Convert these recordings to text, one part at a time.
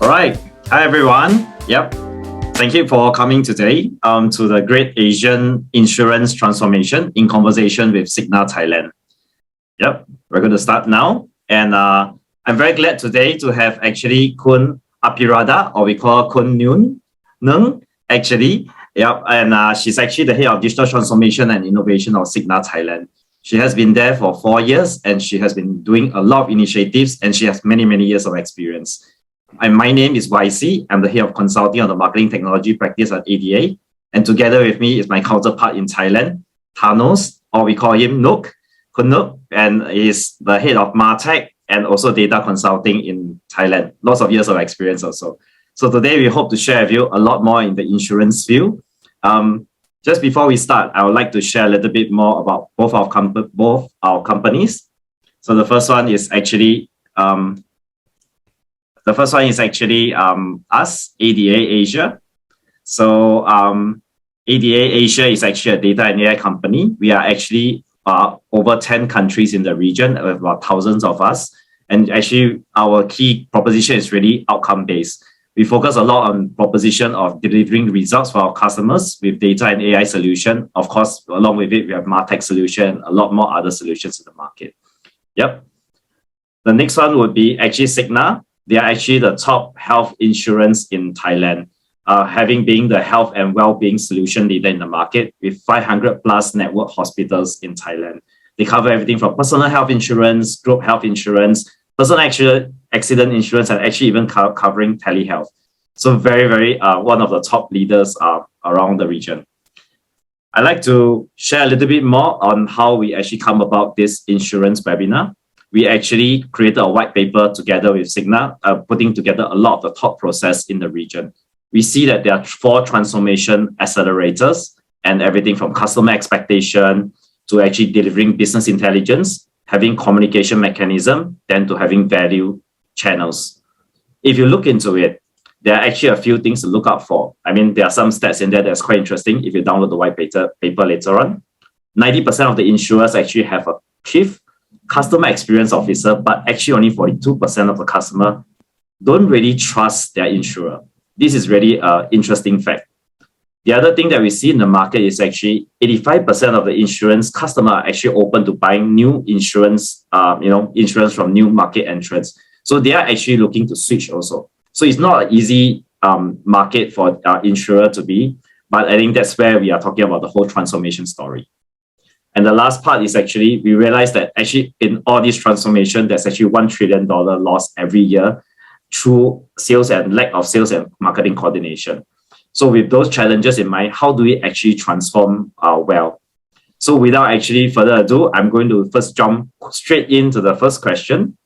All right. Hi, everyone. Yep. Thank you for coming today to the Great Asian Insurance Transformation in conversation with Cigna Thailand. Yep. We're going to start now. And I'm very glad today to have actually Kun Apirada, or we call Kun Nung, actually. Yep. And she's actually the head of digital transformation and innovation of Cigna Thailand. She has been there for 4 years and she has been doing a lot of initiatives and she has many, many years of experience. And my name is YC. I'm the head of consulting on the marketing technology practice at ADA. And together with me is my counterpart in Thailand, Thanos, or we call him Nook, Kun Nook, and is the head of MarTech and also data consulting in Thailand. Lots of years of experience also. So today we hope to share with you a lot more in the insurance field. Just before we start, I would like to share a little bit more about both our companies. So the first one is actually us, ADA Asia. So ADA Asia is actually a data and AI company. We are actually over 10 countries in the region, with about thousands of us. And actually, our key proposition is really outcome-based. We focus a lot on proposition of delivering results for our customers with data and AI solution. Of course, along with it, we have MarTech solution, a lot more other solutions in the market. Yep. The next one would be actually Cigna. They are actually the top health insurance in Thailand, having been the health and well-being solution leader in the market with 500 plus network hospitals in Thailand. They cover everything from personal health insurance, group health insurance, personal accident insurance, and actually even covering telehealth. So very, very one of the top leaders around the region. I'd like to share a little bit more on how we actually come about this insurance webinar. We actually created a white paper together with Cigna, putting together a lot of the thought process in the region. We see that there are 4 transformation accelerators and everything from customer expectation to actually delivering business intelligence, having communication mechanism, then to having value channels. If you look into it, there are actually a few things to look out for. I mean, there are some stats in there that's quite interesting if you download the white paper later on. 90% of the insurers actually have a chief customer experience officer, but actually only 42% of the customer don't really trust their insurer. This is really an interesting fact. The other thing that we see in the market is actually 85% of the insurance customer are actually open to buying new insurance, insurance from new market entrants. So they are actually looking to switch also. So it's not an easy market for insurer to be, but I think that's where we are talking about the whole transformation story. And the last part is actually, we realized that actually in all this transformation, there's actually $1 trillion loss every year through sales and lack of sales and marketing coordination. So with those challenges in mind, how do we actually transform well? So without actually further ado, I'm going to first jump straight into the first question.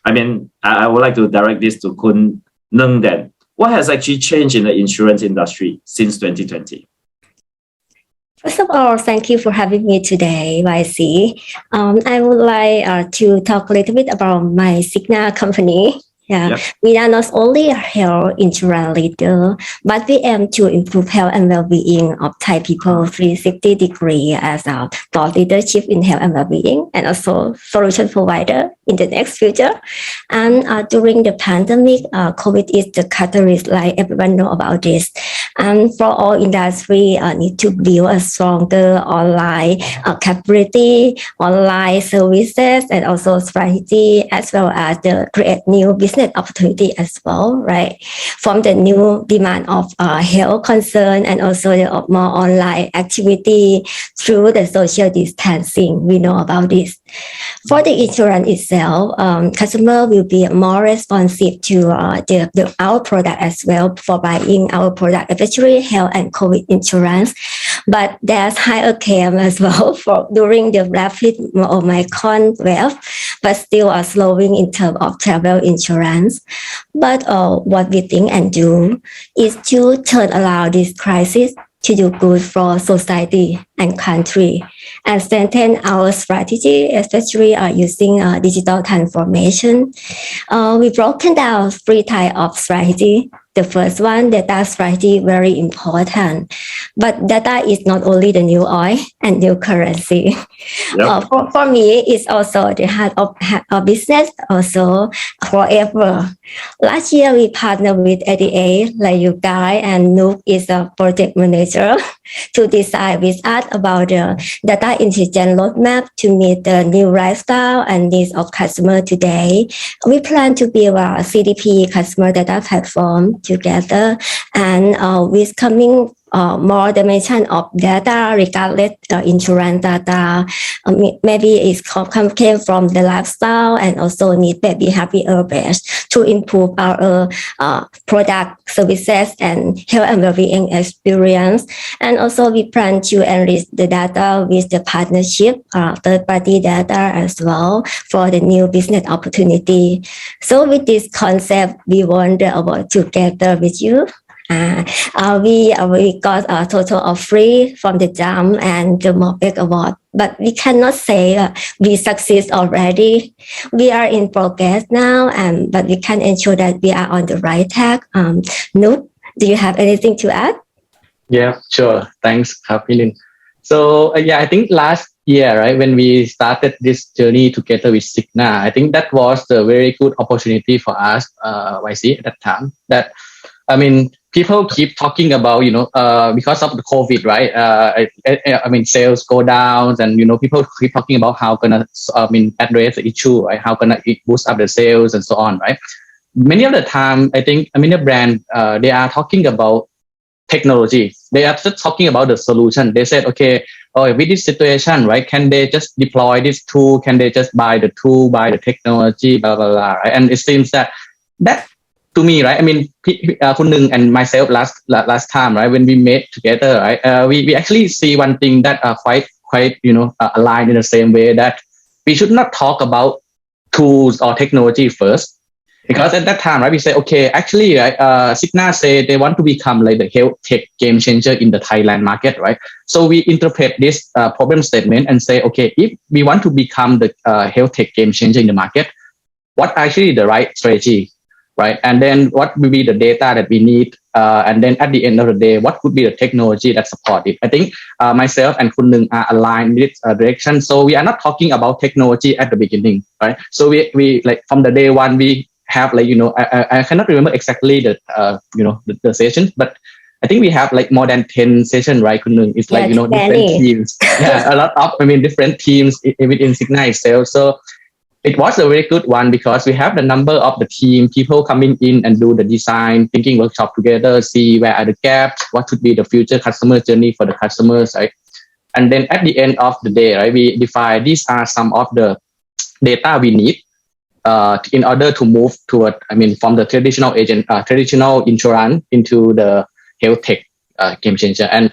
I mean, I would like to direct this to Kun Nung then. What has actually changed in the insurance industry since 2020? First of all, thank you for having me today, YC. I would like to talk a little bit about my Cigna company. Yep. We are not only a health insurance leader, but we aim to improve health and well-being of Thai people 360 degrees as a thought leadership in health and well-being, and also solution provider in the next future. And during the pandemic, COVID is the catalyst, like everyone know about this. And for all industry, need to build a stronger online capability, online services, and also strategy, as well as create new business opportunity as well, right? From the new demand of health concern and also the more online activity through the social distancing, we know about this. For the insurance itself, customer will be more responsive to our product as well for buying our product, especially health and COVID insurance. But there's higher claim as well for during the rapid Omicron wave, but still are slowing in terms of travel insurance. But what we think and do is to turn around this crisis to do good for society and country and strengthen our strategy, especially using digital transformation. We've broken down 3 types of strategy. the first one, data strategy, very important. But data is not only the new oil and new currency. Yep. For me, it's also the heart of business, also forever. Last year, we partnered with ADA, like you guys, and Nook is a project manager to decide with us about the data intelligence roadmap to meet the new lifestyle and needs of customer today. We plan to build a CDP customer data platform together, and with coming more dimension of data regardless insurance data, maybe it's came from the lifestyle and also need behavior based to improve our product services and health and well-being experience. And also we plan to enrich the data with the partnership, third-party data as well for the new business opportunity. So with this concept, we want to work together with you. We got a total of 3 from the JAM and the MarTech award, but we cannot say we succeed already. We are in progress now, but we can ensure that we are on the right track. Nook, do you have anything to add? Yeah, sure. Thanks, Kapilin. So I think last year, right, when we started this journey together with Cigna, I think that was a very good opportunity for us, YC, at that time. That, I mean, people keep talking about, because of the COVID, right? Sales go down, and people keep talking about how gonna, address the issue, right? How gonna boost up the sales and so on, right? Many of the time, I think, many brand, they are talking about technology. They are just talking about the solution. They said, okay, with this situation, right? Can they just deploy this tool? Can they just buy the tool, buy the technology, blah blah blah, right? And it seems that to me, right? I mean, Kun Nung and myself last time, right, when we met together, right, we actually see one thing that are quite aligned in the same way, that we should not talk about tools or technology first, because at that time, right, we say, okay, actually, right, Cigna say they want to become like the health tech game changer in the Thailand market, right? So we interpret this problem statement and say, okay, if we want to become the health tech game changer in the market, what actually the right strategy? Right, and then what will be the data that we need, and then at the end of the day, what could be the technology that support it? I think myself and Kun Nung are aligned in this direction. So we are not talking about technology at the beginning, right? So we like from the day one, we have like I cannot remember exactly the sessions, but I think we have like more than 10 sessions, right, Kun Nung? It's like different teams, a lot of different teams within Cigna itself. So it was a very good one, because we have the number of the team, people coming in and do the design thinking workshop together, see where are the gaps, what should be the future customer journey for the customers, right? And then at the end of the day, right, we define these are some of the data we need in order to move toward, from the traditional insurance into the health tech game changer. And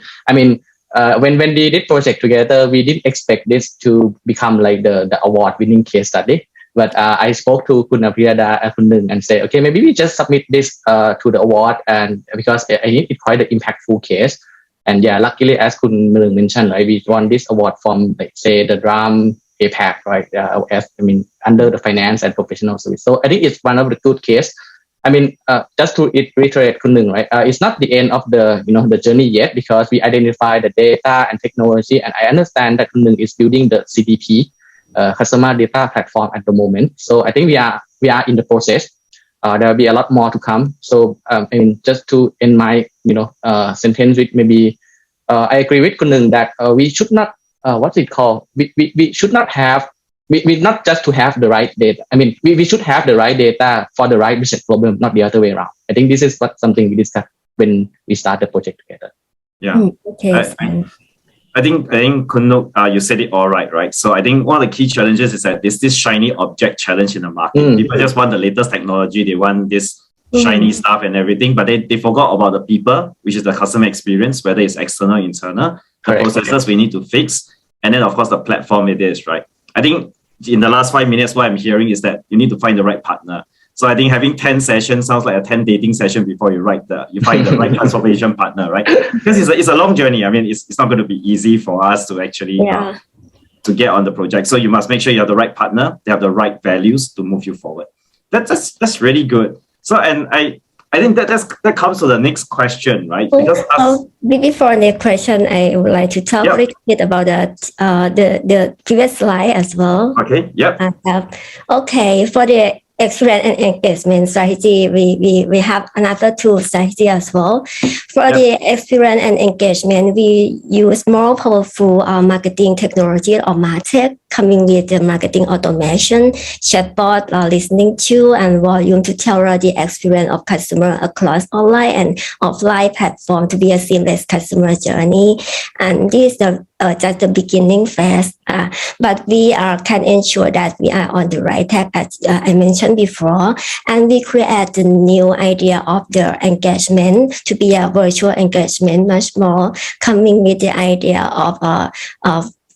when we did project together, we didn't expect this to become like the award-winning case study. But I spoke to Kun Apriyada and Kun Nung and say, okay, maybe we just submit this to the award, and because I think it's quite an impactful case. And luckily, as Kun Nung mentioned, right, we won this award from, like, say, the DRAM APAC, right? Under the finance and professional service. So I think it's one of the good case. Just to reiterate, Kun Nung, right? It's not the end of the journey yet, because we identify the data and technology, and I understand that Kun Nung is building the CDP, customer data platform at the moment. So I think we are in the process. There will be a lot more to come. So just to end my sentence with maybe I agree with Kun Nung that we should not we should not have. We not just to have the right data. We should have the right data for the right business problem, not the other way around. I think this is something we discussed when we start the project together. Yeah. Okay. I think Kun Nung, you said it all right? So I think one of the key challenges is that there's this shiny object challenge in the market. People just want the latest technology. They want this shiny stuff and everything, but they forgot about the people, which is the customer experience, whether it's external, internal, the processes we need to fix, and then of course the platform it is, right? I think in the last 5 minutes, what I'm hearing is that you need to find the right partner. So I think having 10 sessions sounds like a 10 dating session before you find the right transformation partner, right? Because it's a long journey. It's not going to be easy for us to actually to get on the project. So you must make sure you have the right partner, they have the right values to move you forward. That's really good. So, and I I think that comes to the next question, right? Because before the question, I would like to talk a little bit about the previous slide as well. Okay. Yep. Okay. For the experience and engagement strategy, we have another two strategy as well. For the experience and engagement, we use more powerful marketing technology or MarTech, coming with the marketing automation, chatbot, listening to, and volume to tailor the experience of customer across online and offline platform to be a seamless customer journey. And this is just the beginning phase, but we can ensure that we are on the right track, as I mentioned before, and we create the new idea of the engagement to be a virtual engagement, much more coming with the idea of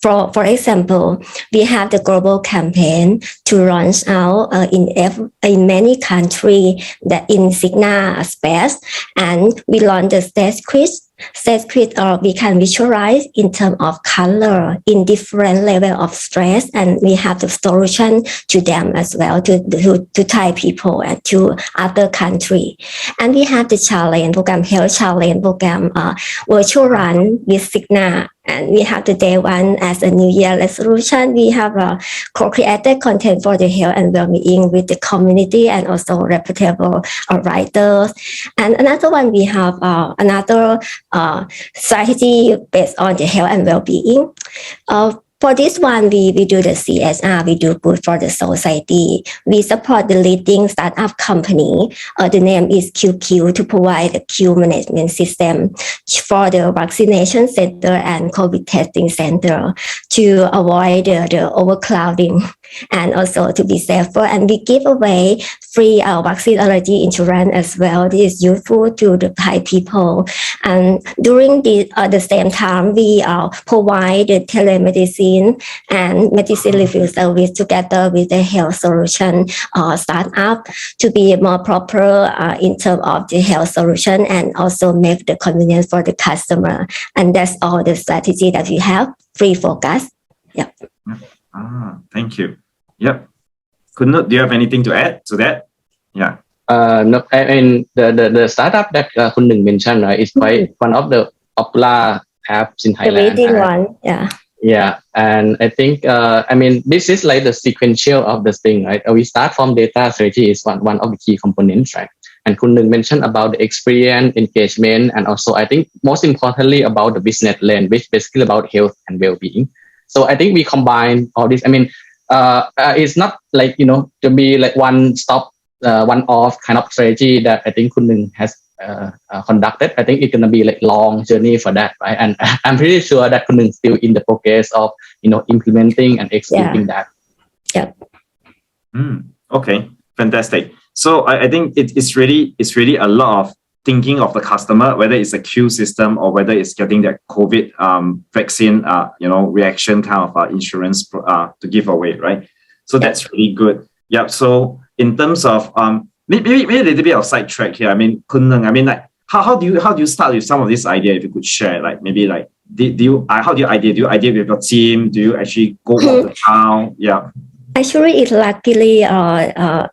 for example, we have the global campaign to launch out in many countries that in Cigna space, and we launch the stage quiz. We can visualize in terms of color in different level of stress, and we have the solution to them as well to Thai people and to other country. And we have the challenge program, health challenge program, virtual run with Cigna. And we have the day one as a New Year resolution. We have co-created content for the health and well-being with the community and also reputable writers. And another one, we have another strategy based on the health and well-being. For this one, we do the CSR, we do good for the society. We support the leading startup company. The name is QQ to provide a queue management system for the vaccination center and COVID testing center to avoid the overcrowding and also to be safer. And we give away free vaccine allergy insurance as well. This is useful to the Thai people. And during the same time, we provide the telemedicine and medicine review service together with the health solution startup to be more proper in terms of the health solution and also make the convenience for the customer. And that's all the strategy that we have. Free focus. Yep. Thank you. Yep. Kunut, do you have anything to add to that? Yeah. No, I mean the startup that Kun Ning mentioned, right, is quite one of the popular apps in Thailand. The leading one, yeah. Yeah, and I think I mean this is like the sequential of the thing, right? We start from data strategy is one of the key components, right? And Kun Ning mentioned about the experience, engagement, and also I think most importantly about the business lane, which basically about health and well-being. So I think we combine all this. I mean, it's not like to be like one stop, one off kind of strategy that I think Kun Ning has conducted. I think it's gonna be like long journey for that, right? And I'm pretty sure that Kun Ning still in the progress of implementing and executing that. Yeah. Okay, fantastic. So I think it's really a lot of thinking of the customer, whether it's a queue system or whether it's getting that COVID vaccine reaction kind of insurance to give away, right? So that's really good. Yeah. So in terms of maybe a little bit of sidetrack here. I mean, Kun Ning, I mean, like how do you start with some of this idea? If you could share, like maybe like how do you idea? Do you idea with your team? Do you actually go walk the town? Yeah. Actually, it luckily the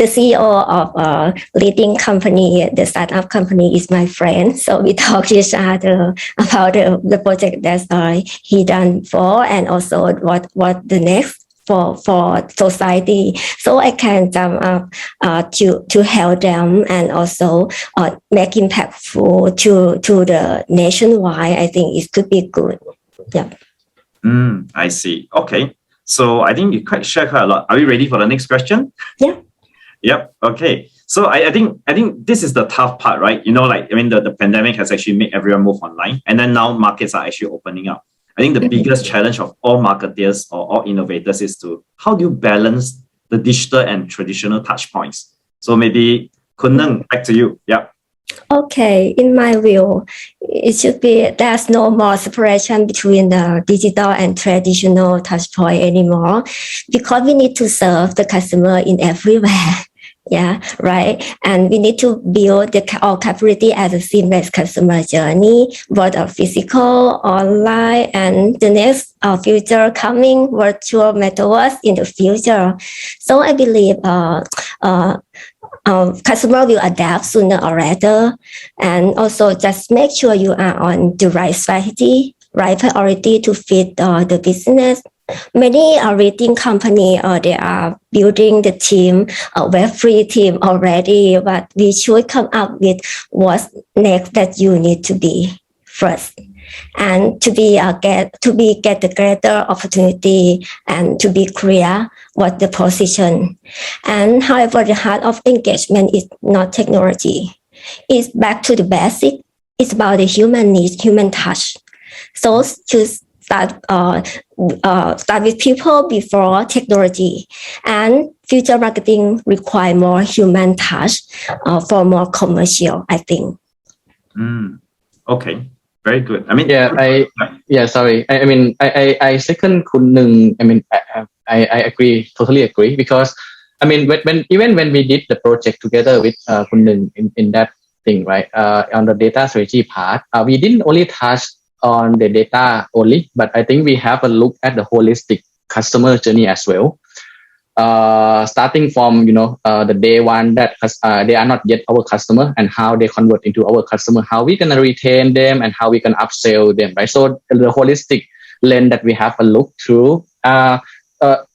CEO of leading company, the startup company, is my friend. So we talk to each other about the project that he done before, and also what the next for society. So I can jump up to help them and also make impactful to the nationwide. I think it could be good. Yeah. I see. Okay. So I think you share quite a lot. Are we ready for the next question? Yeah. Yep. Okay. So I think this is the tough part, right? The pandemic has actually made everyone move online, and then now markets are actually opening up. I think the biggest challenge of all marketers or all innovators is how do you balance the digital and traditional touch points? So maybe Kun Ning, back to you. Yeah. Okay, in my view, it should be there's no more separation between the digital and traditional touch point anymore, because we need to serve the customer in everywhere. Yeah, right. And we need to build our capability as a seamless customer journey, both physical, online, and the next future coming virtual metaverse in the future. So I believe customer will adapt sooner or later. And also just make sure you are on the right strategy, right priority to fit the business. Many rating company they are building the team, a web-free team already, but we should come up with what's next that you need to be first, and to get the greater opportunity and to be clear what the position. And however, the heart of engagement is not technology. It's back to the basic. It's about the human needs, human touch. So to start with people before technology, and future marketing require more human touch for more commercial, I think. Okay, very good. I mean, sorry. I second Kun Nung. I agree, totally agree, because when we did the project together with Kun Nung in that thing, right? On the data strategy part, we didn't only touch on the data only, but I think we have a look at the holistic customer journey as well. Starting from the day one that they are not yet our customer, and how they convert into our customer, how we can retain them, and how we can upsell them, right? So the holistic lens that we have a look through.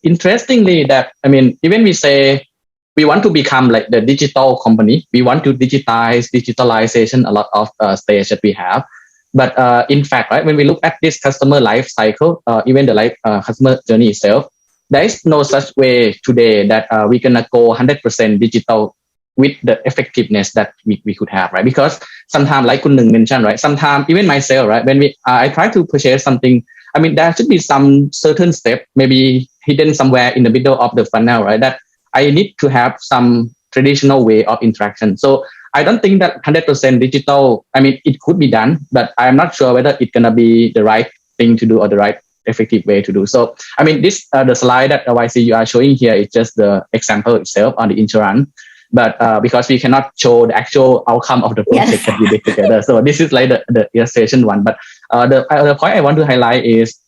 Interestingly, that even we say we want to become like the digital company, we want to digitalization a lot of stage that we have. But in fact, right, when we look at this customer life cycle, even the customer journey itself, there is no such way today that we can go 100% digital with the effectiveness that we could have, right? Because sometimes, like Kun Nung mentioned, right, sometimes even myself, right, when I try to purchase something, there should be some certain step, maybe hidden somewhere in the middle of the funnel, right, that I need to have some traditional way of interaction. So I don't think that 100% digital, it could be done, but I'm not sure whether it's going to be the right thing to do or the right effective way to do. So, this, the slide that YC you are showing here is just the example itself on the insurance, but because we cannot show the actual outcome of the project that we did together. So this is like the illustration one. But the point I want to highlight is,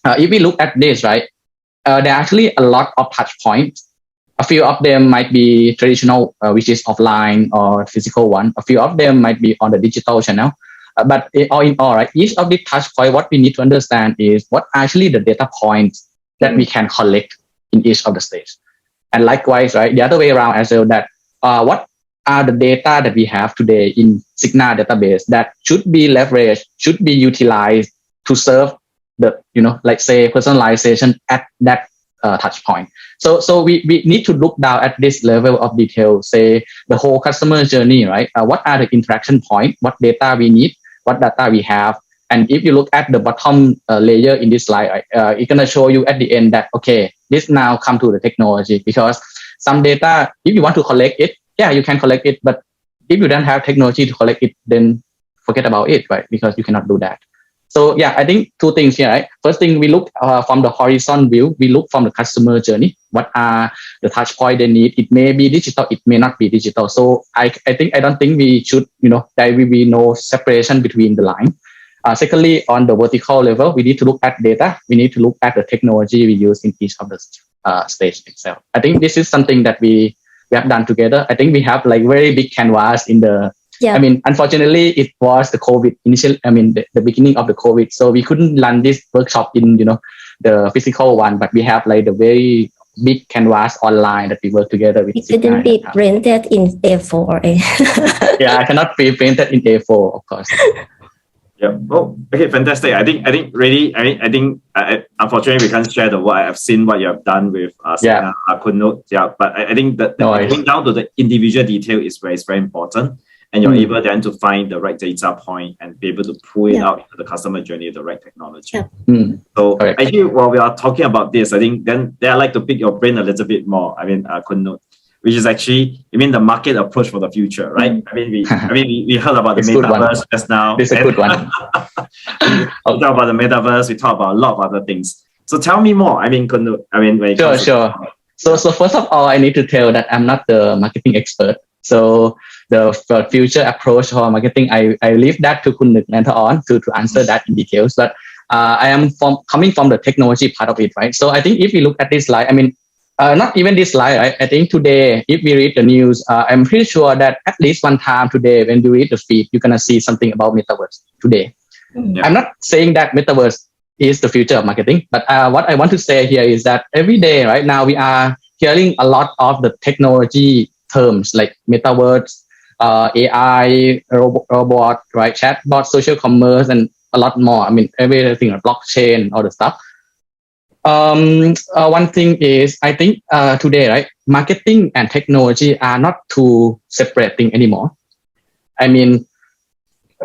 if we look at this, right, there are actually a lot of touch points. A few of them might be traditional, which is offline or physical one. A few of them might be on the digital channel. But all in all, right, each of the touch point, what we need to understand is what actually the data points that we can collect in each of the stages. And likewise, right, the other way around as well, that what are the data that we have today in Cigna database that should be leveraged, should be utilized to serve the, let's say, personalization at that touch point. So we need to look down at this level of detail, say the whole customer journey, right? What are the interaction points? What data we need? What data we have? And if you look at the bottom layer in this slide, it's going to show you at the end that, okay, this now come to the technology, because some data, if you want to collect it, you can collect it. But if you don't have technology to collect it, then forget about it, right? Because you cannot do that. So I think two things here, right? First thing, we look from the horizon view, we look from the customer journey. What are the touch point they need? It may be digital, it may not be digital. So I don't think we should, there will be no separation between the line. Secondly, on the vertical level, we need to look at data. We need to look at the technology we use in each of the stage itself. I think this is something that we have done together. I think we have like very big canvas in the, unfortunately, it was the COVID the beginning of the COVID. So we couldn't run this workshop in, the physical one, but we have like the very big canvas online that we work together with. It couldn't be printed in A4. I cannot be printed in A4, of course. Yeah. Oh, okay, fantastic. I think really, unfortunately we can't share the what I've seen what you have done with Kun Nung. But I think that going down to the individual detail is very important. And you're able then to find the right data point and be able to pull it out into the customer journey, the right technology. So actually, while we are talking about this, I think then I'd like to pick your brain a little bit more. Kun Nung, which is actually, the market approach for the future, right? We heard about the metaverse just now. It's a good one. We talk about the metaverse. We talk about a lot of other things. So tell me more. Kun Nung, Sure. So first of all, I need to tell that I'm not the marketing expert. So the future approach for marketing, I leave that to Kun Nung later on to answer that in details. But I am coming from the technology part of it, right? So I think if you look at this slide, not even this slide, right? I think today, if we read the news, I'm pretty sure that at least one time today, when you read the feed, you're gonna see something about metaverse today. Yeah. I'm not saying that metaverse is the future of marketing, but what I want to say here is that every day, right now, we are hearing a lot of the technology terms like metaverse, AI, robot, right, chatbot, social commerce, and a lot more. I mean, everything, blockchain, all the stuff. One thing is, I think today, right, marketing and technology are not two separate things anymore. I mean,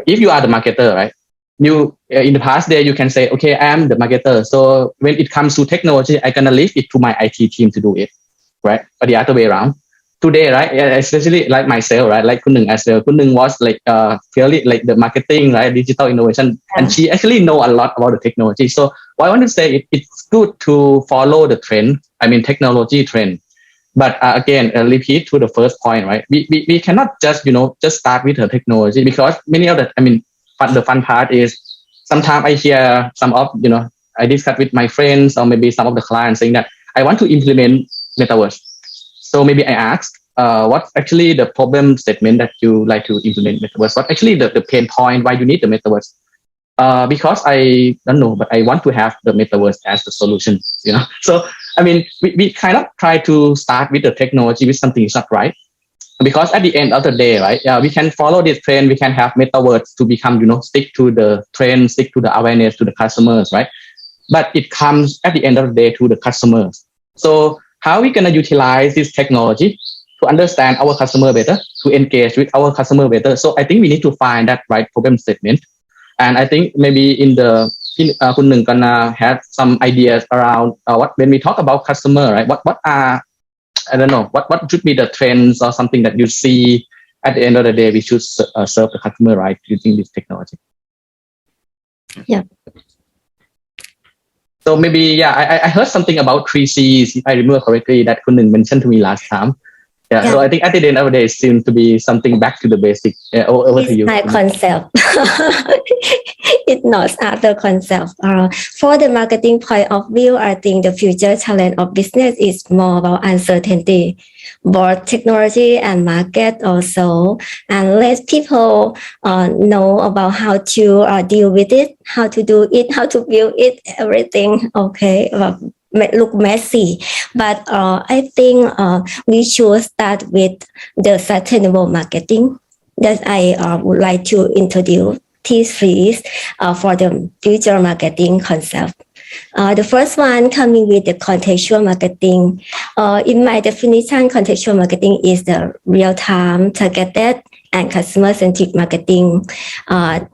if you are the marketer, right, you in the past day you can say, okay, I am the marketer. So when it comes to technology, I'm gonna leave it to my IT team to do it, right? But the other way around. Today, right, especially like myself, right, like Kun Nung as well. Kun Nung was like fairly like the marketing, right, digital innovation, and she actually know a lot about the technology. So what I want to say, it's good to follow the trend. I mean, technology trend. But again, repeat to the first point, right? We cannot just just start with the technology, because many of the, I mean, the fun part is sometimes I hear some of I discuss with my friends or maybe some of the clients saying that I want to implement metaverse. So maybe I ask, what's actually the problem statement that you like to implement metaverse? What actually the pain point why you need the metaverse? Because I don't know, but I want to have the metaverse as the solution, So, I mean, we kind of try to start with the technology with something is not right. Because at the end of the day, right, we can follow this trend, we can have metaverse to become, stick to the trend, stick to the awareness to the customers, right? But it comes at the end of the day to the customers. So how are we going to utilize this technology to understand our customer better, to engage with our customer better? So I think we need to find that right problem statement. And I think maybe Kun Nung gonna have some ideas around what when we talk about customer, right? What are, I don't know, what should be the trends or something that you see at the end of the day we should serve the customer right using this technology. Yeah. So maybe, I heard something about 3Cs, if I remember correctly, that Kun Nung mentioned to me last time. Yeah. So I think at the end of the day, it seems to be something back to the basic. Over to you. It's my concept. It's not other concept. For the marketing point of view, I think the future challenge of business is more about uncertainty, both technology and market also, and let people know about how to deal with it, how to do it, how to build it, everything. Okay. Look messy, but I think we should start with the sustainable marketing that I would like to introduce T3s for the future marketing concept. The first one coming with the contextual marketing. In my definition, contextual marketing is the real-time, targeted, and customer-centric marketing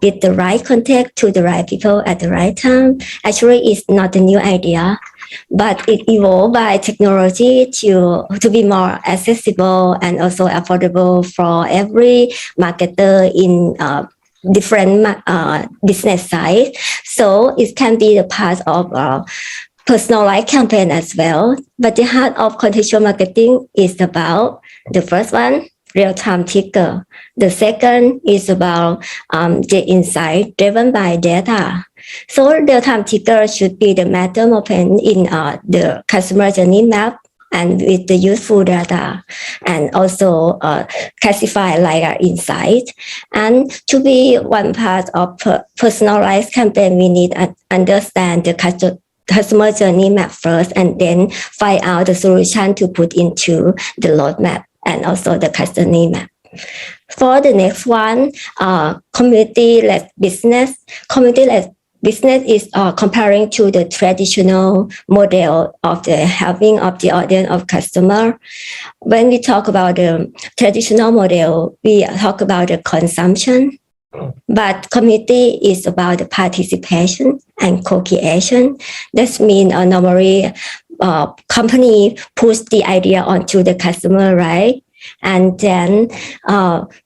with the right context to the right people at the right time. Actually, it's not a new idea, but it evolved by technology to be more accessible and also affordable for every marketer in different business side. So it can be the part of personalized campaign as well. But the heart of contextual marketing is about the first one, real-time trigger. The second is about the insight driven by data. So real-time trigger should be the matter moment in the customer journey map and with the useful data, and also classify like insight. And to be one part of personalized campaign, we need to understand the customer journey map first, and then find out the solution to put into the roadmap and also the customer map. For the next one, community-led business. Community-led business is comparing to the traditional model of the helping of the audience of customer. When we talk about the traditional model, we talk about the consumption, but community is about the participation and co-creation. That means normally company push the idea onto the customer, right? And then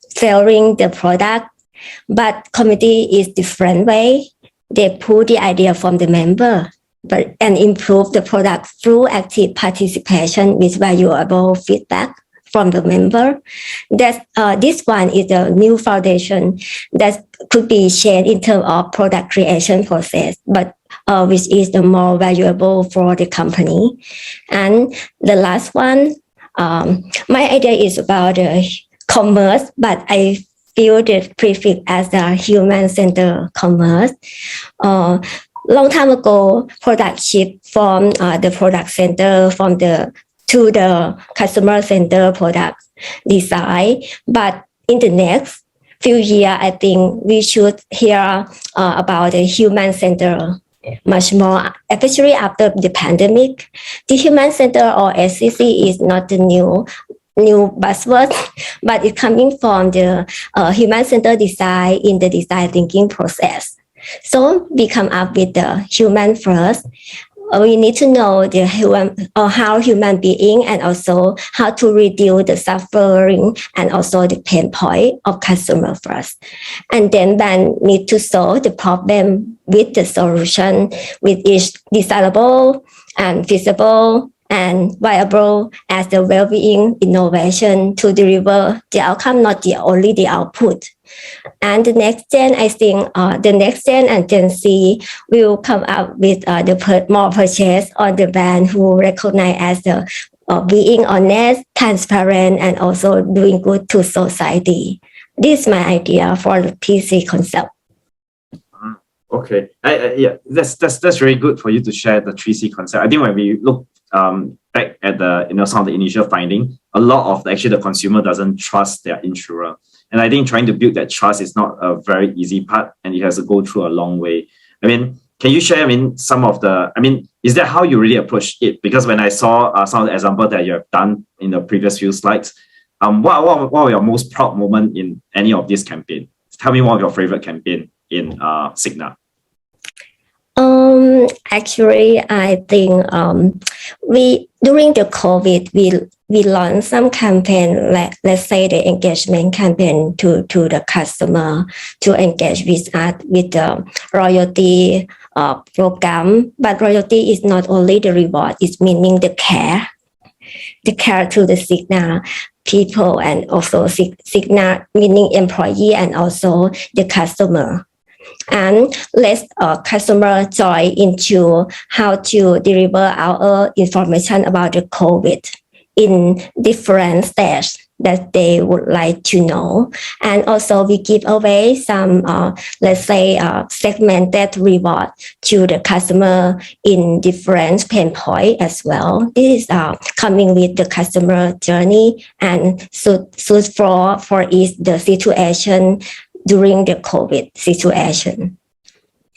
selling the product, but community is different way. They pull the idea from the member, and improve the product through active participation with valuable feedback from the member. That this one is a new foundation that could be changed in terms of product creation process. But which is the more valuable for the company. And the last one, my idea is about commerce, but I feel the prefix as the human-centered commerce. Long time ago, product shift from the product center to the customer center product design. But in the next few years, I think we should hear about the human center much more, especially after the pandemic. The human center or SCC is not the new buzzword, but it's coming from the human centered design in the design thinking process. So we come up with the human first. We need to know the human or how human being and also how to reduce the suffering and also the pain point of customer first. And then need to solve the problem with the solution, with each desirable and feasible and viable as the well-being innovation to deliver the outcome, not only the output. And the next gen, I think the next gen and Gen Z will come up with more purchase on the brand who recognize as the being honest, transparent, and also doing good to society. This is my idea for the PC concept. Okay, yeah, that's very good for you to share the 3C concept. I think when we look back at the some of the initial finding, a lot of the consumer doesn't trust their insurer. And I think trying to build that trust is not a very easy part, and it has to go through a long way. I mean, can you share, some of the, is that how you really approach it? Because when I saw some of the examples that you have done in the previous few slides, what were your most proud moment in any of this campaign? Tell me one of your favorite campaign in Cigna. Actually, I think we during the COVID we launched some campaign, like let's say the engagement campaign to the customer to engage with us with the royalty program. But royalty is not only the reward; it's meaning the care to the Cigna people and also Cigna meaning employee and also the customer. And let customer join into how to deliver our information about the COVID in different stages that they would like to know. And also we give away some, let's say, segmented reward to the customer in different pain point as well. This is coming with the customer journey and suit for each the situation during the COVID situation.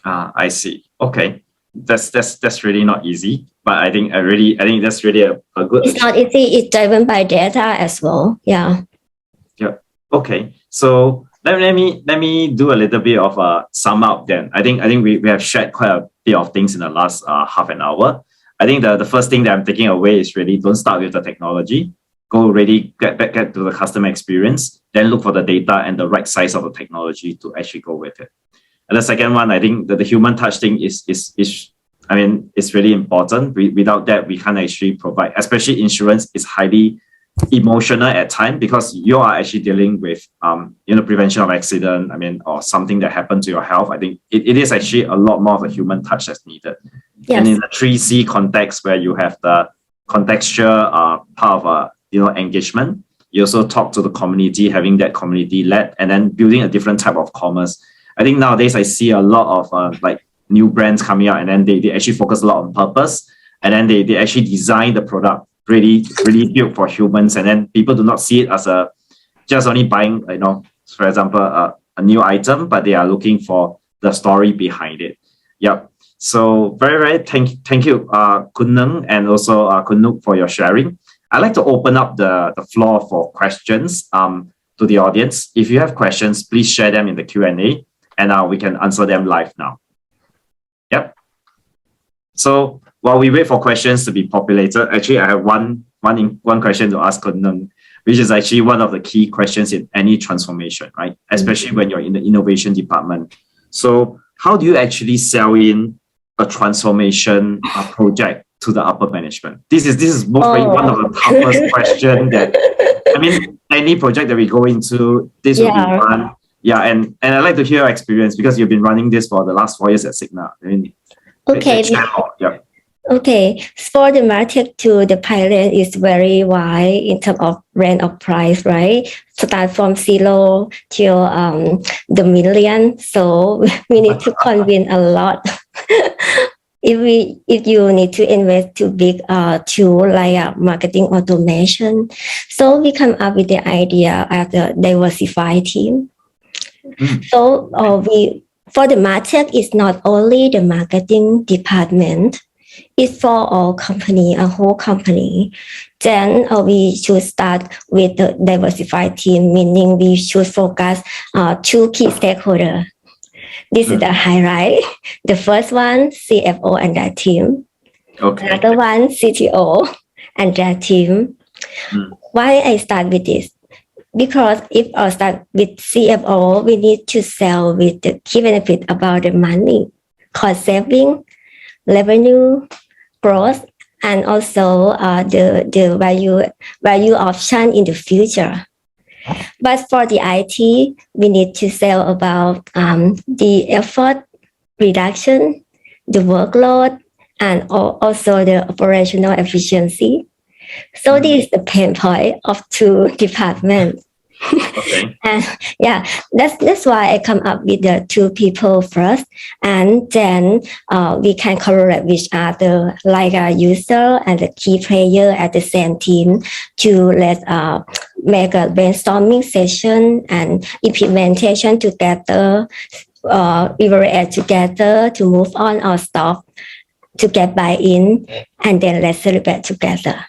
I see. Okay, that's really not easy, but I think that's really a good. It's not easy. It's driven by data as well. Yeah. Yeah. Okay. So let me do a little bit of a sum up then. I think we have shared quite a bit of things in the last half an hour. I think the first thing that I'm taking away is really don't start with the technology. Go really get to the customer experience, then look for the data and the right size of the technology to actually go with it. And the second one, I think that the human touch thing is it's really important. Without that, we can't actually provide, especially insurance is highly emotional at times because you are actually dealing with prevention of accident, or something that happened to your health. I think it is actually a lot more of a human touch that's needed. Yes. And in the 3C context where you have the contextual part of engagement, you also talk to the community, having that community led, and then building a different type of commerce. I think nowadays I see a lot of new brands coming out, and then they actually focus a lot on purpose, and then they actually design the product really built for humans, and then people do not see it as just only buying, for example, a new item, but they are looking for the story behind it. Yep. So very thank you, Kun Neng and also Kun Nuk for your sharing. I'd like to open up the floor for questions to the audience. If you have questions, please share them in the Q&A, and we can answer them live now. Yep. So while we wait for questions to be populated, actually I have one question to ask Kun Neng, which is actually one of the key questions in any transformation, right? Especially when you're in the innovation department. So how do you actually sell in a transformation project to the upper management? This is most probably one of the toughest question that any project that we go into, this will be one. Yeah, and I'd like to hear your experience because you've been running this for the last 4 years at Cigna. Okay. Yeah. Okay, for the MarTech to the pilot is very wide in terms of range of price, right? Start from zero till the million. So we need to convince a lot. If you need to invest too big tool like marketing automation, so we come up with the idea of the diversified team. So we for the MarTech, it's not only the marketing department. It's for all company, a whole company. Then we should start with the diversified team, meaning we should focus two key stakeholders. This is the highlight. The first one, CFO and their team. Okay. Another one, CTO and their team. Why I start with this? Because if I start with CFO, we need to sell with the key benefit about the money, cost saving, revenue, growth, and also the value option in the future. But for the IT, we need to sell about the effort reduction, the workload, and also the operational efficiency. So this is the pain point of two departments. Okay. And yeah, that's why I come up with the two people first, and then we can collaborate with other like a user and the key player at the same team to make a brainstorming session and implementation together, evaluate together to move on our stuff to get buy-in, and then let's celebrate together.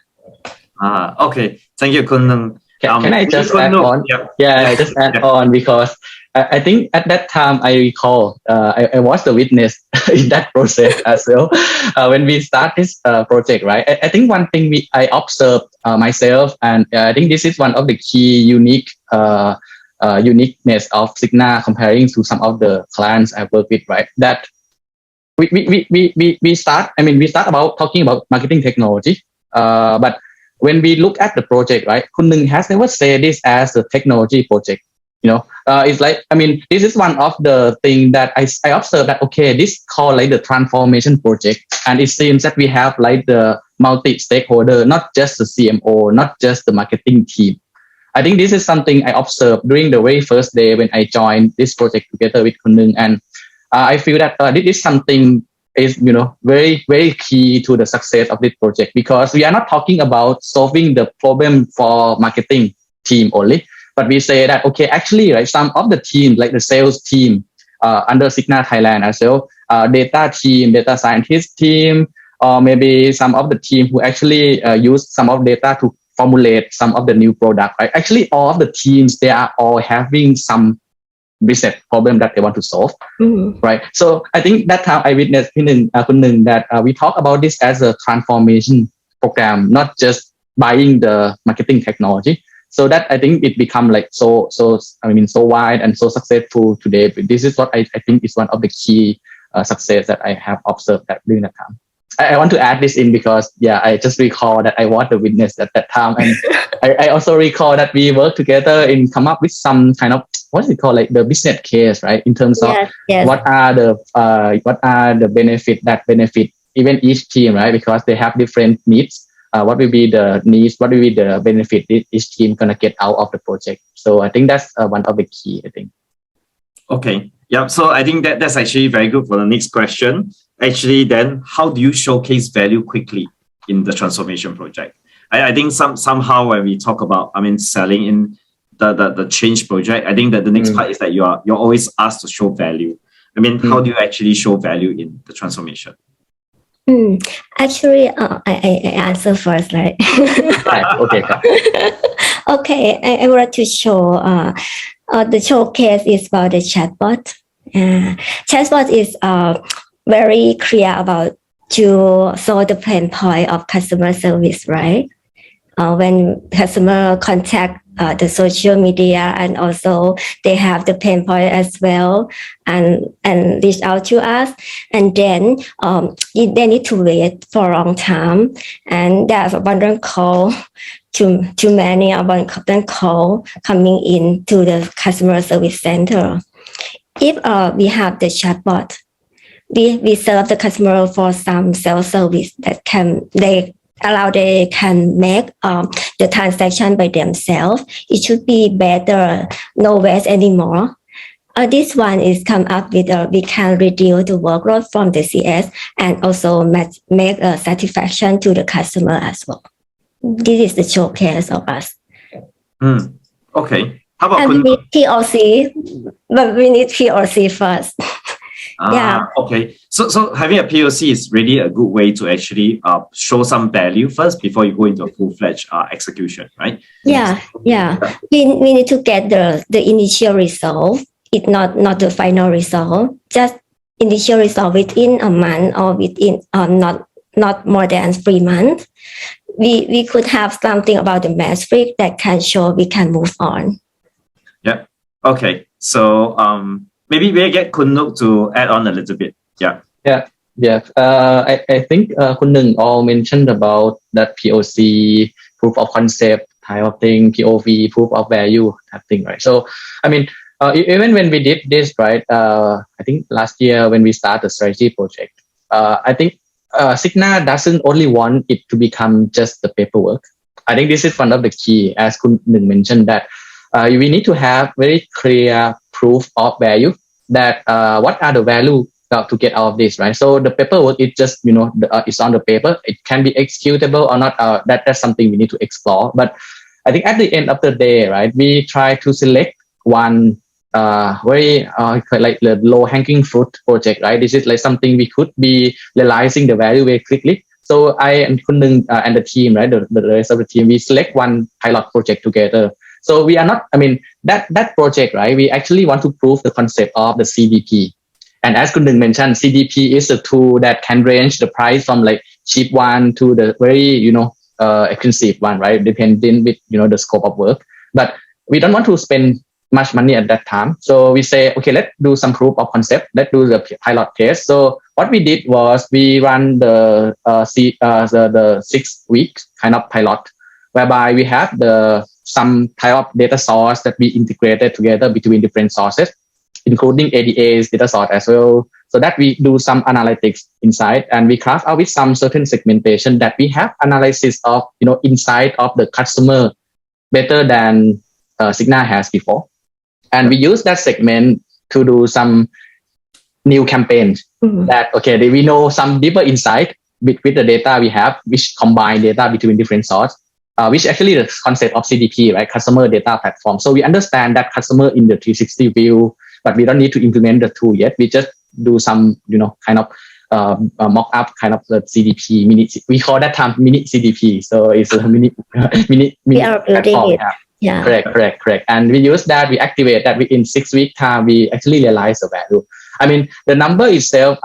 Okay. Thank you, Kun. Can I just add on? I just add on because I think at that time I recall I was the witness in that process as well. When we start this project, right? I think one thing I observed myself, and I think this is one of the key uniqueness of Cigna comparing to some of the clients I work with, right? That we start about talking about marketing technology, but when we look at the project, right, Kun Nung has never said this as a technology project. It's like, this is one of the things that I observed that, okay, this called like the transformation project. And it seems that we have like the multi-stakeholder, not just the CMO, not just the marketing team. I think this is something I observed during the very first day when I joined this project together with Kun Nung. And I feel that this is something is very, very key to the success of this project, because we are not talking about solving the problem for marketing team only, but we say that, okay, actually, right, some of the team, like the sales team under Cigna Thailand as well, data team, data scientist team, or maybe some of the team who actually use some of data to formulate some of the new product, right? Actually, all of the teams, they are all having some business problem that they want to solve, right? So I think that time I witnessed Kun Nung that we talk about this as a transformation program, not just buying the marketing technology. So that I think it become like so wide and so successful today. But this is what I think is one of the key success that I have observed during that time. I want to add this in because I just recall that I was the witness at that time, and I also recall that we worked together and come up with some kind of what's it called, like the business case, right? In terms of what are the benefit even each team, right? Because they have different needs. What will be the needs? What will be the benefit each team gonna get out of the project? So I think that's one of the key. I think. Okay. Yeah. So I think that's actually very good for the next question. Actually, then how do you showcase value quickly in the transformation project? I think somehow when we talk about selling in the change project, I think that the next part is that you're always asked to show value. How do you actually show value in the transformation? Actually, I answer first, right? Okay. Okay, I want to show the showcase is about the chatbot. Chatbot is very clear about to solve the pain point of customer service, right? When customer contact the social media, and also they have the pain point as well, and reach out to us, and then they need to wait for a long time, and there's abundant call, too many abundant call coming in to the customer service center. If we have the chatbot, we serve the customer for some self-service that they can make the transaction by themselves. It should be better, no waste anymore. This one is come up with we can reduce the workload from the CS and also make a satisfaction to the customer as well. This is the showcase of us. Okay. How about we need POC, but we need POC first. Yeah. Okay. So having a POC is really a good way to actually show some value first before you go into a full-fledged execution, right? Yeah. We need to get the initial result. It's not the final result. Just initial result within a month or within not more than 3 months. We could have something about the metric that can show we can move on. Yeah. Okay. So maybe we'll get Kun Nuk to add on a little bit. Yeah. I think Kun Nung all mentioned about that POC, proof of concept type of thing, POV, proof of value type thing, right? So, I mean, even when we did this, right, I think last year when we started the strategy project, I think Cigna doesn't only want it to become just the paperwork. I think this is one of the key, as Kun Nung mentioned, that we need to have very clear proof of value that what are the value to get out of this, right? So the paperwork is just, it's on the paper. It can be executable or not. That's something we need to explore. But I think at the end of the day, right, we try to select one very like the low hanging fruit project, right? This is like something we could be realizing the value very quickly. So I and Kun Nung and the team, right, the rest of the team, we select one pilot project together. So we are not, I mean, that project, right, we actually want to prove the concept of the CDP. And as Kun Nung mentioned, CDP is a tool that can range the price from like cheap one to the very, expensive one, right? Depending with, the scope of work. But we don't want to spend much money at that time. So we say, okay, let's do some proof of concept. Let's do the pilot test. So what we did was we run the 6 weeks kind of pilot, whereby we have some type of data source that we integrated together between different sources, including ADA's data source as well. So that we do some analytics inside, and we craft out with some certain segmentation that we have analysis of, inside of the customer better than Cigna has before. And we use that segment to do some new campaigns that, okay, we know some deeper insight with the data we have, which combine data between different sources, which actually the concept of CDP, right? Customer data platform. So we understand that customer in the 360 view, but we don't need to implement the tool yet. We just do some, kind of mock up kind of the CDP mini. We call that term mini CDP. So it's a mini we are building platform. it. Yeah. Correct. And we use that, we activate that within 6 week time, we actually realize the value. I mean, the number itself,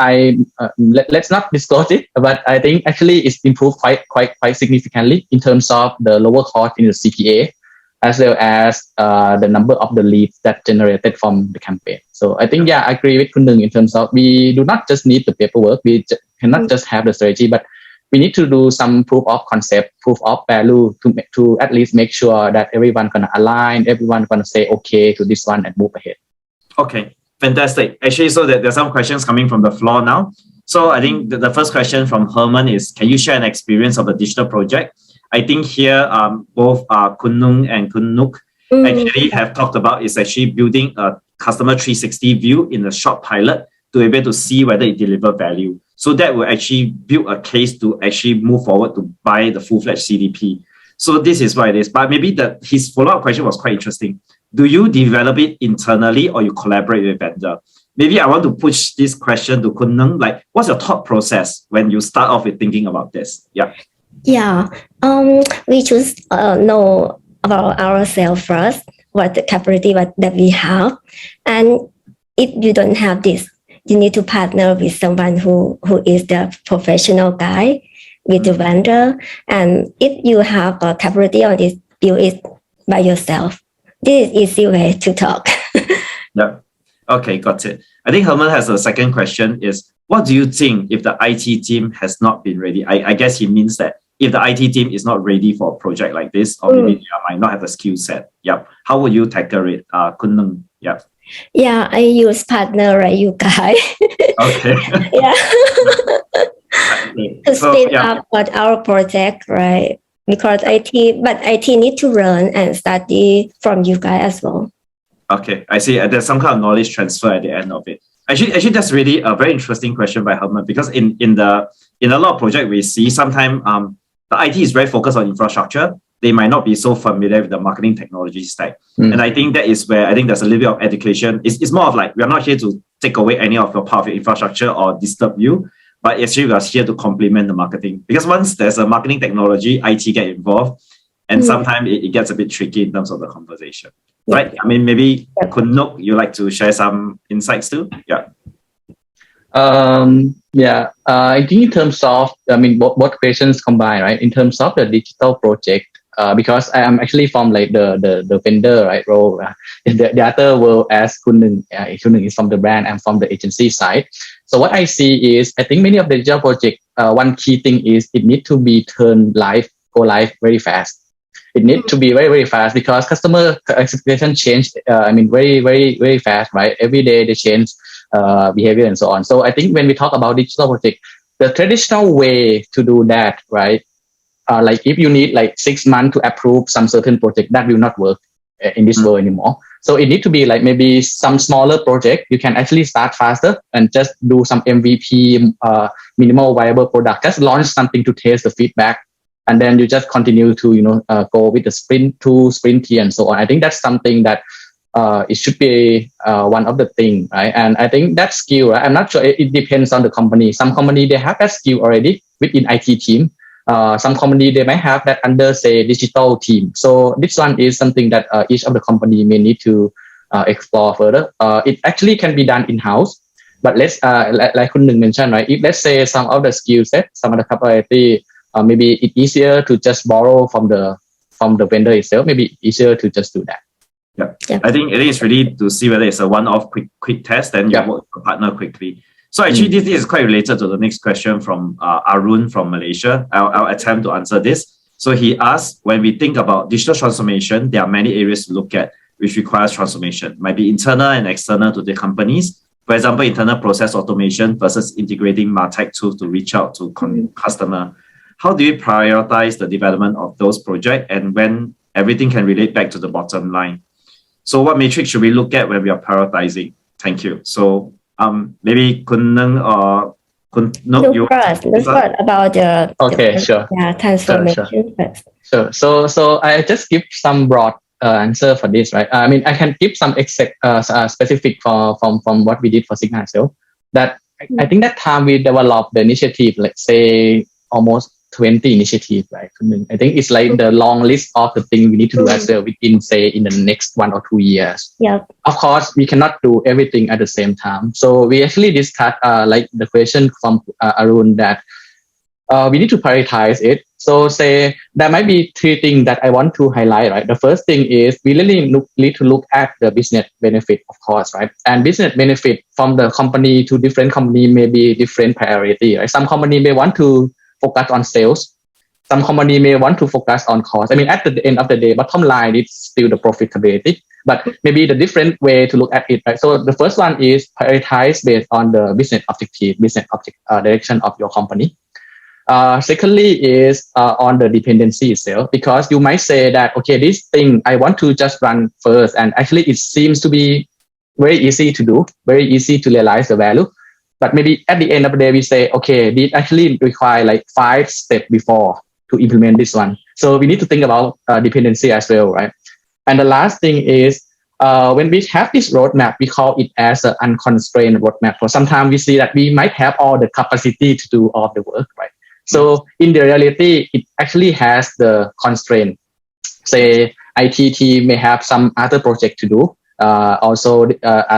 let's not disclose it, but I think actually it's improved quite significantly in terms of the lower cost in the CPA, as well as the number of the leads that generated from the campaign. So I think, I agree with Kun Nung in terms of we do not just need the paperwork, we cannot just have the strategy, but we need to do some proof of concept, proof of value to at least make sure that everyone gonna align, everyone gonna say okay to this one and move ahead. Okay, fantastic. Actually, so there's some questions coming from the floor now. So I think the first question from Herman is, can you share an experience of the digital project? I think here both Kun Nung and Kun Nuk actually have talked about is actually building a customer 360 view in a short pilot to be able to see whether it delivers value. So that will actually build a case to actually move forward to buy the full-fledged CDP. So this is what it is. But maybe his follow-up question was quite interesting. Do you develop it internally or you collaborate with vendor? Maybe I want to push this question to Kun Nung. Like, what's your thought process when you start off with thinking about this? Yeah. Yeah. We just know about ourselves first, what the capability that we have. And if you don't have this, you need to partner with someone who is the professional guy with the vendor. And if you have a capability on this, build it by yourself. This is easy way to talk. Yeah. Okay, got it. I think Herman has a second question is, what do you think if the IT team has not been ready? I guess he means that if the IT team is not ready for a project like this, or maybe they might not have the skill set. Yep. How would you tackle it? Kun Nung? Yep. Yeah, I use partner, right, you guys. Okay. Yeah. Okay. To So speed yeah. up what our project, right? Because IT need to learn and study from you guys as well. Okay, I see. There's some kind of knowledge transfer at the end of it. Actually, that's really a very interesting question by Herman, because in a lot of projects we see sometimes the IT is very focused on infrastructure. They might not be so familiar with the marketing technology stack. And I think that is where I think there's a little bit of education. It's more of like, we are not here to take away any of your part of your infrastructure or disturb you, but actually we are here to complement the marketing. Because once there's a marketing technology, IT get involved, and sometimes it gets a bit tricky in terms of the conversation. Right? I mean, maybe Kun Nok, you like to share some insights too? Yeah. I think in terms of, both questions combined, right? In terms of the digital project, because I am actually from like the vendor, right, role. The other world as Kun Nung is from the brand and from the agency side. So what I see is, I think many of the digital project, one key thing is it need to be go live very fast. It needs to be very, very fast, because customer expectation change, very, very, very fast, right? Every day they change behavior and so on. So I think when we talk about digital project, the traditional way to do that, right? Like if you need like 6 months to approve some certain project, that will not work in this world anymore. So it need to be like maybe some smaller project. You can actually start faster and just do some MVP, minimal viable product. Just launch something to test the feedback, and then you just continue to go with the sprint 2, sprint 3, and so on. I think that's something that it should be one of the things, right? And I think that skill, right? I'm not sure. It depends on the company. Some company they have that skill already within IT team. Some company they might have that under, say, digital team. So this one is something that each of the company may need to explore further. It actually can be done in house, but let's like Kun Nung mentioned, right? If let's say some of the skill set, some of the capability, maybe it's easier to just borrow from the vendor itself. Maybe easier to just do that. Yeah. I think it's really to see whether it's a one-off quick test, then you work with a partner quickly. So actually, this is quite related to the next question from Arun from Malaysia. I'll attempt to answer this. So he asked, when we think about digital transformation, there are many areas to look at which requires transformation. Might be internal and external to the companies. For example, internal process automation versus integrating MarTech tools to reach out to customer. How do you prioritize the development of those projects, and when everything can relate back to the bottom line? So what metrics should we look at when we are prioritizing? Thank you. So maybe Kun Nung or Kun Nok, you first about the transformation first. Sure. So I just give some broad answer for this, right? I mean, I can give some exact specific from what we did for Cigna itself. That I think that time we developed the initiative, let's say almost 20 initiatives, right? I think it's like the long list of the things we need to do as well within, say, in the next 1 or 2 years. Yeah. Of course, we cannot do everything at the same time. So we actually discussed, like the question from Arun, that we need to prioritize it. So say there might be 3 things that I want to highlight, right? The first thing is we really need to look at the business benefit, of course, right? And business benefit from the company to different company may be different priority, right? Some company may want to focus on sales. Some company may want to focus on cost. I mean, at the end of the day, bottom line, it's still the profitability, but maybe the different way to look at it, right? So the first one is prioritize based on the business objective, direction of your company. Secondly is on the dependency itself, because you might say that, okay, this thing I want to just run first, and actually it seems to be very easy to do, very easy to realize the value. But maybe at the end of the day, we say, okay, this actually require like 5 steps before to implement this one. So we need to think about dependency as well, right? And the last thing is, when we have this roadmap, we call it as an unconstrained roadmap. For sometimes we see that we might have all the capacity to do all the work, right? So in the reality, it actually has the constraint. Say IT team may have some other project to do. Also,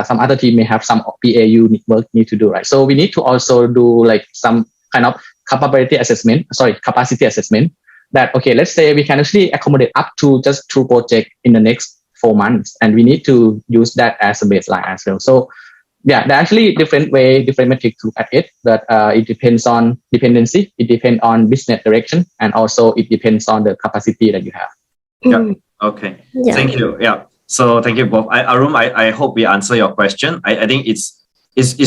some other team may have some BAU work need to do, right? So we need to also do like some kind of capacity assessment. That, okay, let's say we can actually accommodate up to just 2 projects in the next 4 months, and we need to use that as a baseline as well. So yeah, there are actually different metrics to look at it, but it depends on dependency, it depends on business direction, and also it depends on the capacity that you have. Yeah. Okay. Yeah. Thank you. Yeah. So thank you both. Arun, I hope we answer your question. I think it's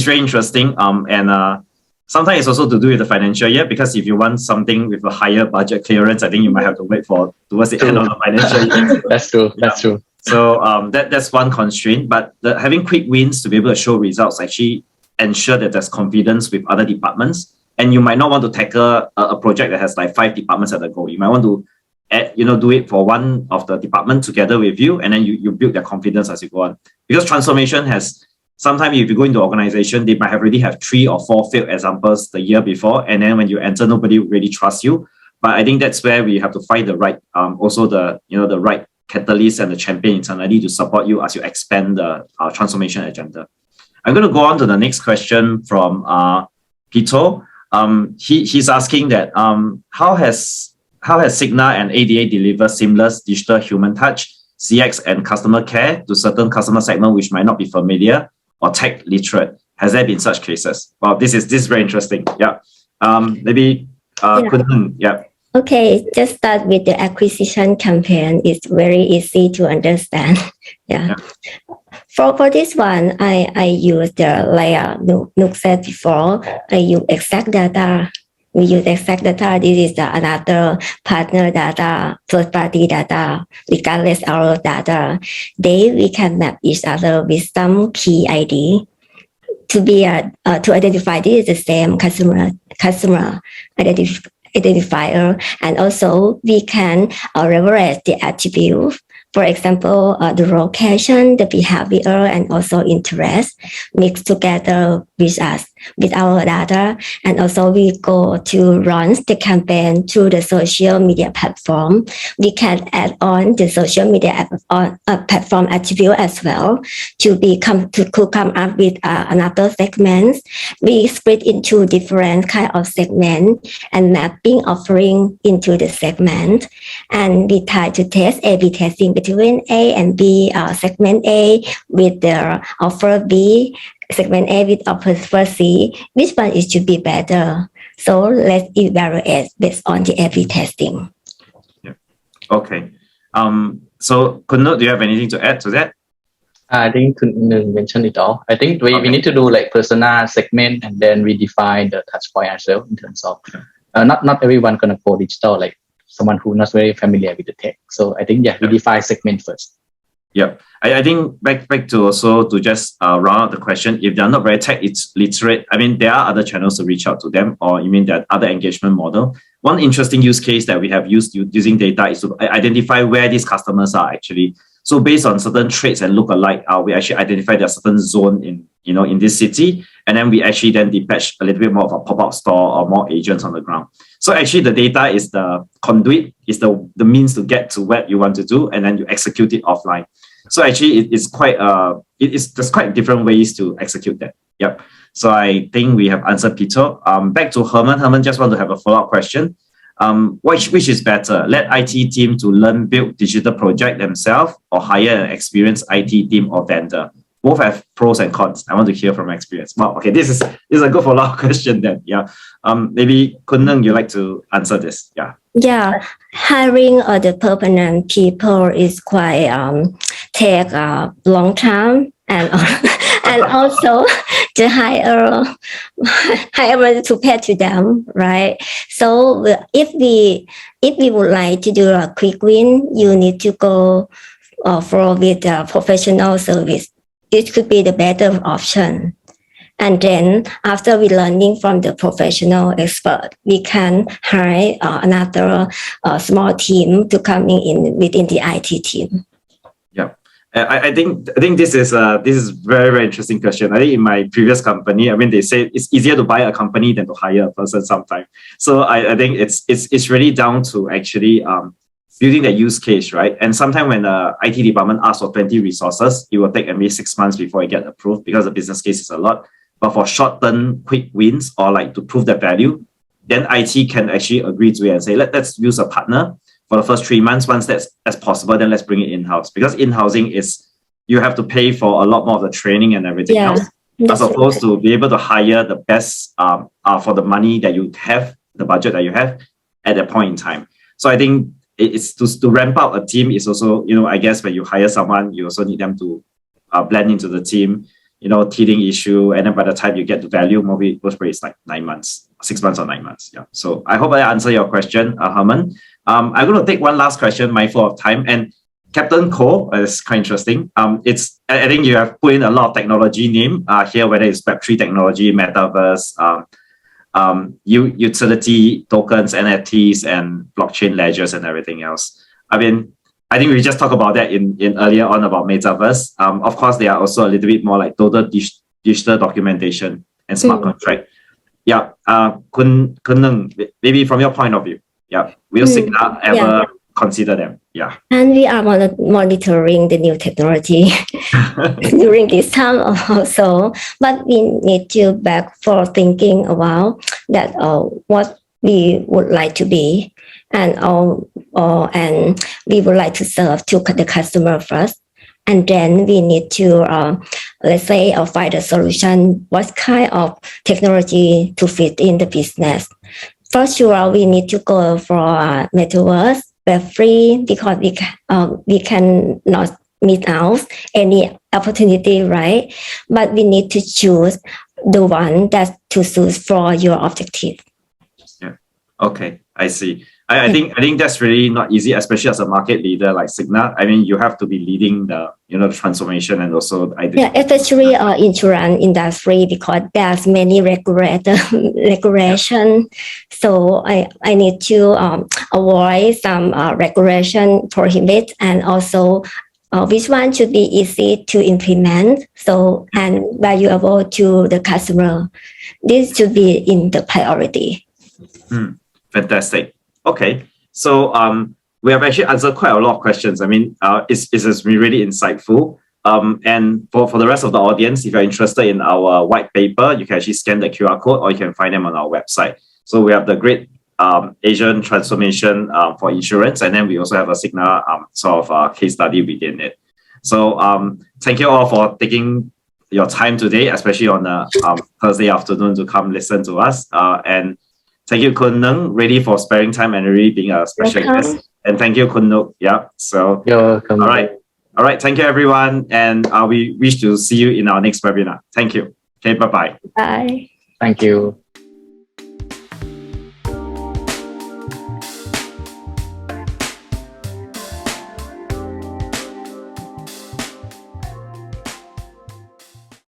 very interesting. And sometimes it's also to do with the financial year, because if you want something with a higher budget clearance, I think you might have to wait for towards the end of the financial year. That's true. That's true. So that's one constraint. But having quick wins to be able to show results actually ensure that there's confidence with other departments. And you might not want to tackle a project that has like 5 departments at a go. You might want to do it for one of the department together with you, and then you build their confidence as you go on. Because transformation has, sometimes if you go into an organization, they might have already have 3 or 4 failed examples the year before, and then when you enter, nobody really trusts you. But I think that's where we have to find the right, also the right catalyst and the champion internally to support you as you expand the transformation agenda. I'm going to go on to the next question from Pito. He's asking that how has Cigna and ADA deliver seamless digital human touch, CX, and customer care to certain customer segment which might not be familiar or tech literate? Has there been such cases? Wow, this is very interesting. Yeah. Maybe Kundan, yeah. Okay, just start with the acquisition campaign. It's very easy to understand. Yeah. For this one, I use the, like Nook said before, I use exact data. We use exact data. This is another partner data, first party data, regardless our data. We can map each other with some key ID to be to identify this is the same customer identifier, and also we can leverage the attribute. For example, the location, the behavior, and also interest mixed together with us, with our data. And also we go to run the campaign through the social media platform. We can add on the social media platform attribute as well to come up with another segments. We split into different kind of segment and mapping offering into the segment. And we try to test A/B testing between A and B, segment A with the offer B, segment A with offer C. Which one is to be better? So let's evaluate based on the A/B testing. Yeah. Okay. So Kunal, do you have anything to add to that? I think Kun mentioned it all. I think we need to do like persona segment, and then we define the touch point as well in terms of not everyone gonna go digital, like someone who not very familiar with the tech. So I think we define segment first. Yeah, I think back to also to just round out the question. If they're not very tech literate, I mean, there are other channels to reach out to them, or you mean that other engagement model. One interesting use case that we have used using data is to identify where these customers are actually. So based on certain traits and look-alike, we actually identify there's a certain zone in this city, and then we actually then dispatch a little bit more of a pop-up store or more agents on the ground. So actually the data is the conduit, is the means to get to what you want to do, and then you execute it offline. So actually there's quite different ways to execute that. Yep. So I think we have answered Peter. Back to Herman. Herman just want to have a follow-up question. Which is better? Let IT team to learn, build digital project themselves, or hire an experienced IT team or vendor? Both have pros and cons. I want to hear from experience. Wow, okay, this is a good follow-up question then. Yeah. Maybe Kunang, you'd like to answer this? Yeah. Yeah, hiring the permanent people is quite take a long time, and and also to hire to pay to them, right? So if we would like to do a quick win, you need to go for with a professional service. It could be the better option. And then after we learning from the professional expert, we can hire another small team to come in within the IT team. Yeah, I think this is very, very interesting question. I think in my previous company, I mean, they say it's easier to buy a company than to hire a person sometimes. So I think it's really down to actually building that use case, right? And sometimes when the IT department asks for 20 resources, it will take at least 6 months before it get approved because the business case is a lot. But for short-term quick wins or like to prove the value, then IT can actually agree to it and say, let's use a partner for the first 3 months. Once that's possible, then let's bring it in-house. Because in-housing is, you have to pay for a lot more of the training and everything else, as opposed to be able to hire the best for the money that you have, the budget that you have at that point in time. So I think it's to ramp up a team is also, I guess when you hire someone, you also need them to blend into the team, teething issue. And then by the time you get to value, maybe it's like 9 months, 6 months or 9 months. Yeah. So I hope I answer your question, Herman. I'm going to take one last question, mindful of time. And Captain Co, is quite interesting. I think you have put in a lot of technology name here, whether it's Web3 technology, metaverse, utility tokens, NFTs, and blockchain ledgers and everything else. I mean, I think we just talked about that in earlier on about metaverse. Of course, they are also a little bit more like total digital documentation and smart contract. Yeah, Kun Neng, maybe from your point of view, will Cigna ever consider them? Yeah. And we are monitoring the new technology during this time also, but we need to back for thinking about that what we would like to be, and we would like to serve to the customer first, and then we need to let's say find a solution what kind of technology to fit in the business. For sure, we need to go for metaverse, Web3, because we cannot miss out any opportunity, right? But we need to choose the one that to suit for your objective. Yeah. Okay, I see. I think that's really not easy, especially as a market leader like Cigna. I mean, you have to be leading the transformation and also especially insurance industry, because there's many regulation. So I need to avoid some regulation prohibit, and also which one should be easy to implement, so and valuable to the customer. This should be in the priority. Fantastic. Okay, so we have actually answered quite a lot of questions. I mean, it's been really insightful. And for the rest of the audience, if you're interested in our white paper, you can actually scan the QR code, or you can find them on our website. So we have the great Asian transformation for insurance, and then we also have a Cigna sort of case study within it. So thank you all for taking your time today, especially on a Thursday afternoon, to come listen to us. And thank you, Kun Neng, really for sparing time and really being a special guest. And thank you, Kun Nuk. Yeah. So you're welcome. All right. Thank you, everyone. And we wish to see you in our next webinar. Thank you. Okay. Bye-bye. Bye. Thank you.